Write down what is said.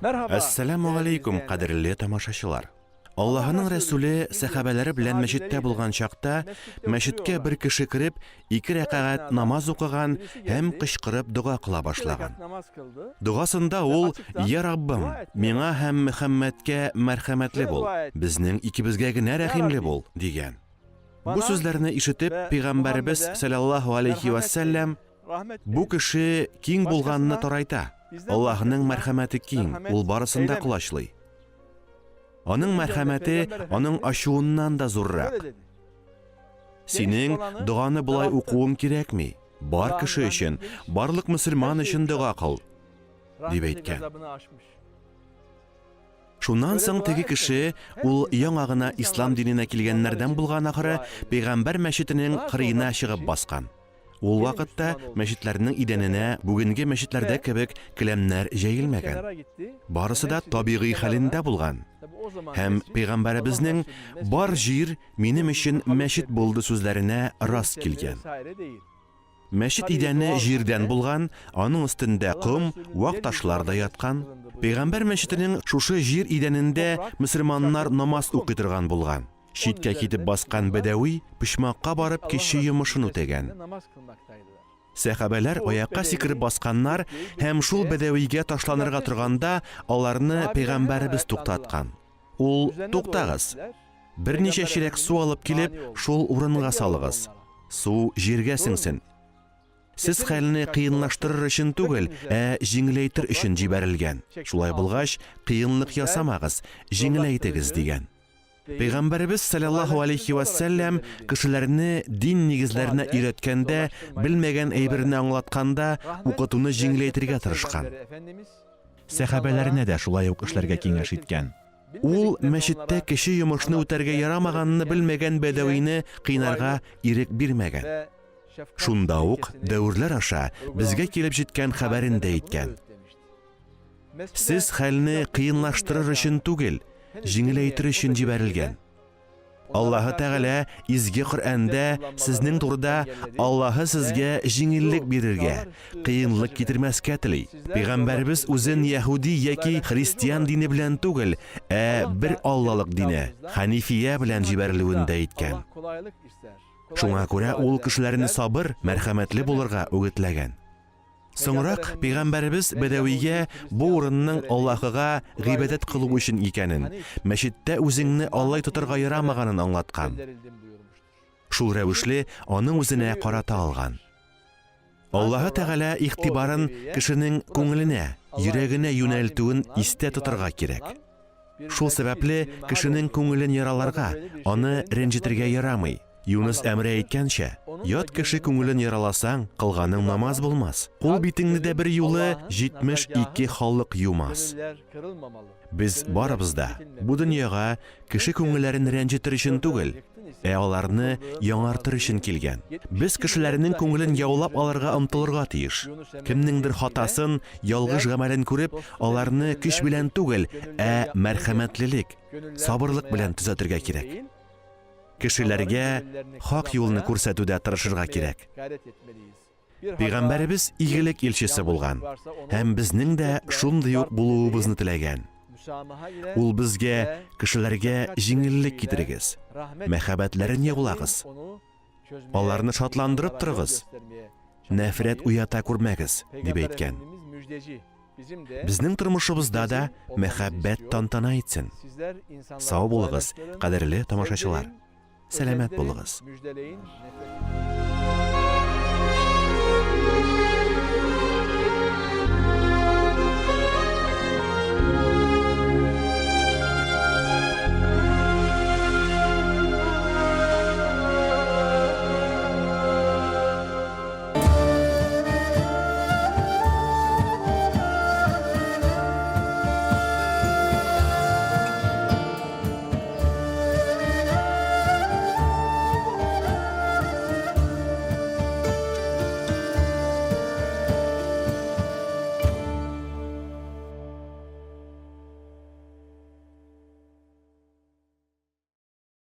Ассаламу алейкум, кадерле тамашачылар. Аллаһның Рәсүле сахабалары белән мәчеттә булган чакта, мәчеткә бер кеше кирип, 2 рәкъәгать намаз укыган һәм кычкырып дуга кыла башлаган. Дугасында ул: "Я Раббым, миңа һәм Мөхәммәдкә мәрхәмәтле бул, безнең икебезгә генә рәхимле бул" дигән. Бу сүзләрне ишетеп, Пәйгамбәрбез саллаллаһу алейхи ва саллям бу кеше киң булганны тарайта. Аллаһның мәрхәмәте киң, ул барысын да кулачлый. Аның мәрхәмәте аның ачуыннан да зуррак. Синең дуганы булай укуың кирәкми. Бар кеше өчен, барлык мөселман өчен дуга кыл, дип әйткән. Шуннан соң теге кеше, ул яңа гына ислам диненә килгәннәрдән булган ахыры, Пәйгамбәр мәчетенең кырыена чыгып баскан. Ул вакытта мәчетләрнең идәненә бүгенге мәчетләрдә кебек келәмнәр җәелмәгән. Барысы да табигый хәлендә булган. Һәм Пәйгамбәребезнең "Бар җир минем өчен мәчет булды" сүзләренә рас килгән. Мәчет идәне җирдән булган, аның өстендә ком, вак ташлар да яткан. Пәйгамбәр мәчетенең шушы җир идәнендә мөселманнар намаз укый торган булган. Читкә китеп баскан бәдәви пишмакка барып кече йомышын үтәгән. Сахабалар аякка сикереп басканнар һәм шул бәдәвигә ташланырга торганда, аларны Пәйгамбәребез туктаткан. Ул: "Туктагыз. Берничә чирәк су алып килеп, шул урынга салыгыз. Су җиргә сеңсен. Сез хәлне кыенлаштырыр өчен түгел, җиңеләйтер өчен җибәрелгән. Шулай булгач, кыенлык ясамагыз, җиңеләйтегез" дигән. Пәйгамбәребез саллаллаһу алейхи ва саллям кешеләрне дин нигезләренә өйрәткәндә, белмәгән әйберне аңлатканда, укытуны җиңеләйтергә тырышкан. Сахабаларына да шулай ук эшләргә киңәш иткән. Ул мәчеттә кече йомышны үтәргә ярамаганны белмәгән бәдәвине кыйнарга ирек бирмәгән. Шунда ук дәврләр аша безгә килеп җиткән хәбәрен дә әйткән. Сез хәлне кыенлаштырыр өчен түгел, җиңеләйтер өчен җибәрелгән. Аллаһы Тәгалә изге Коръәндә сезнең турыда Аллаһы сезгә җиңеллек бирергә, кыенлык китермәскә тели. Пәйгамбәрбез үзен яһуди яки христиан дине белән түгел, бер Аллалык дине, Ханифия белән җибәрелүен дә әйткән. Шуңа күрә ул кешеләрне сабыр, мәрхәмәтле булырга үгетләгән. Соңрак Пәйгамбәрбез бәдәвигә бу урынның Аллаһыга гыйбадәт кылу өчен икәнен, мәчеттә үзеңне алай тотырга ярамаганын аңлаткан. Шул рәвешле аның үзенә карата алган. Аллаһы Тәгалә игътибарын кешенең күңеленә, йөрәгенә юнәлтүен истә тотырга кирәк. Шул сәбәпле кешенең күңелен яраларга, аны рәнҗетергә ярамый. Юнус әмре әйткәнчә: "Ят кеше күңелен яраласаң, кылганың намаз булмас. Кул битеңне дә бер юлы 72 халык юмас." Без барыбыз да бу дөньяга кеше күңелләрен рәнҗетер өчен түгел, аларны яңартыр өчен килгән. Без кешеләрнең күңелен яулап алырга омтылырга тиеш. Кемнеңдер хатасын, ялгыш гамәлен күреп, аларны көч белән түгел, мәрхәмәтлелек, сабырлык белән төзәтергә кирәк. Кешеләргә хак юлны күрсәтүдә тырышырга кирәк. Пәйгамбәребез игелек илчесе булган һәм безнең дә шундый ук булуыбызны теләгән. Ул безгә, кешеләргә җиңеллек китерегез, мәхәббәтләрен яулагыз, аларны шатландырып торыгыз, нәфрәт уята күрмәгез, дип әйткән. Безнең тормышыбызда да мәхәббәт тантана итсен. Сау булыгыз, кадерле тамашачылар. Сәламәт булыгыз.